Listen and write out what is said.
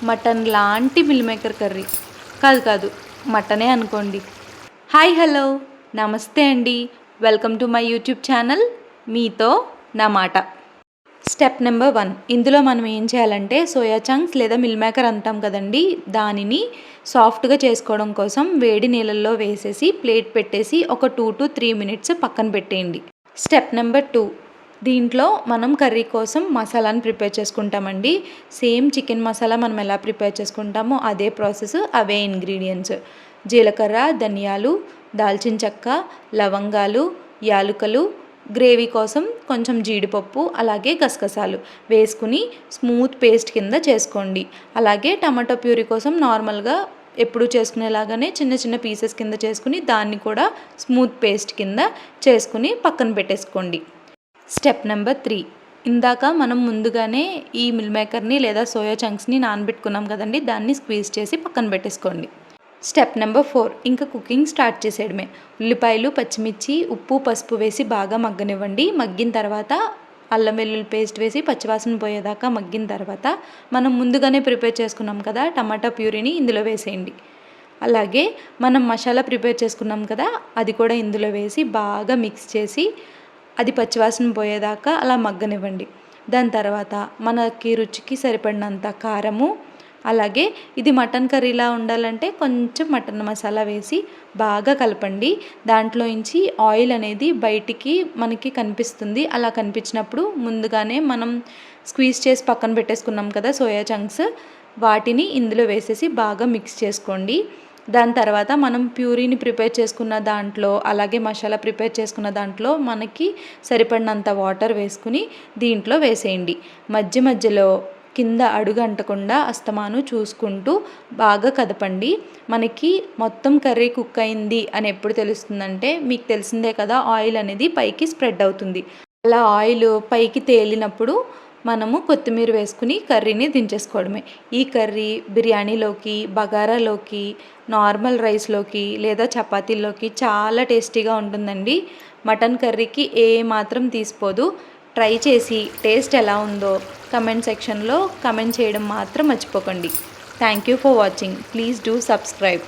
Mutton లాంటి meal maker curry కాదు మటనే అనుకోండి. హాయ్ హలో నమస్తే అండి, welcome to my YouTube channel మీతో నా మాట. స్టెప్ నెంబర్ 1, ఇందులో మనం ఏం చేయాలంటే సోయా చంక్స్ లేదా మిల్ మేకర్ అంటాం కదండి, దానిని సాఫ్ట్గా చేసుకోవడం కోసం వేడి నీళ్ళల్లో వేసేసి ప్లేట్ పెట్టేసి ఒక 2 to 3 minutes పక్కన పెట్టేయండి. స్టెప్ నెంబర్ 2, దీంట్లో మనం కర్రీ కోసం మసాలాను ప్రిపేర్ చేసుకుంటామండి. సేమ్ చికెన్ మసాలా మనం ఎలా ప్రిపేర్ చేసుకుంటామో అదే ప్రాసెస్, అవే ఇంగ్రీడియంట్స్: జీలకర్ర, ధనియాలు, దాల్చిన చెక్క, లవంగాలు, యాలకులు, గ్రేవీ కోసం కొంచెం జీడిపప్పు, అలాగే గసగసాలు వేసుకుని స్మూత్ పేస్ట్ కింద చేసుకోండి. అలాగే టమాటో ప్యూరీ కోసం నార్మల్గా ఎప్పుడు చేసుకునేలాగానే చిన్న చిన్న పీసెస్ కింద చేసుకుని దాన్ని కూడా స్మూత్ పేస్ట్ కింద చేసుకుని పక్కన పెట్టేసుకోండి. స్టెప్ నెంబర్ 3, ఇందాక మనం ముందుగానే ఈ మిల్ మేకర్ని లేదా సోయా చంక్స్ని నానబెట్టుకున్నాం కదండి, దాన్ని స్క్వీజ్ చేసి పక్కన పెట్టేసుకోండి. స్టెప్ నెంబర్ 4, ఇంకా కుకింగ్ స్టార్ట్ చేసేయడమే. ఉల్లిపాయలు, పచ్చిమిర్చి, ఉప్పు, పసుపు వేసి బాగా మగ్గనివ్వండి. మగ్గిన తర్వాత అల్లం వెల్లుల్లి పేస్ట్ వేసి పచ్చివాసన పోయేదాకా మగ్గిన తర్వాత మనం ముందుగానే ప్రిపేర్ చేసుకున్నాం కదా టమాటా ప్యూరీని ఇందులో వేసేయండి. అలాగే మనం మసాలా ప్రిపేర్ చేసుకున్నాం కదా, అది కూడా ఇందులో వేసి బాగా మిక్స్ చేసి అది పచ్చివాసన పోయేదాకా అలా మగ్గనివ్వండి. దాని తర్వాత మనకి రుచికి సరిపడినంత కారము, అలాగే ఇది మటన్ కర్రీలా ఉండాలంటే కొంచెం మటన్ మసాలా వేసి బాగా కలపండి. దాంట్లోంచి ఆయిల్ అనేది బయటికి మనకి కనిపిస్తుంది. అలా కనిపించినప్పుడు ముందుగానే మనం స్క్వీజ్ చేసి పక్కన పెట్టేసుకున్నాం కదా సోయా చంక్స్, వాటిని ఇందులో వేసేసి బాగా మిక్స్ చేసుకోండి. దాని తర్వాత మనం ప్యూరీని ప్రిపేర్ చేసుకున్న దాంట్లో, అలాగే మసాలా ప్రిపేర్ చేసుకున్న దాంట్లో మనకి సరిపడినంత వాటర్ వేసుకుని దీంట్లో వేసేయండి. మధ్య మధ్యలో కింద అడుగు అంటకుండా అస్తమాను చూసుకుంటూ బాగా కదపండి. మనకి మొత్తం కర్రీ కుక్ అయింది అని ఎప్పుడు తెలుస్తుందంటే, మీకు తెలిసిందే కదా, ఆయిల్ అనేది పైకి స్ప్రెడ్ అవుతుంది. అలా ఆయిల్ పైకి తేలినప్పుడు మనము కొత్తిమీర వేసుకుని కర్రీని దించేసుకోవడమే. ఈ కర్రీ బిర్యానీలోకి, బగారాలోకి, నార్మల్ రైస్లోకి లేదా చపాతీల్లోకి చాలా టేస్టీగా ఉంటుందండి. మటన్ కర్రీకి ఏ మాత్రం తీసిపోదు. ట్రై చేసి టేస్ట్ ఎలా ఉందో కమెంట్ సెక్షన్లో కమెంట్ చేయడం మాత్రం మర్చిపోకండి. Thank you for watching. Please do subscribe.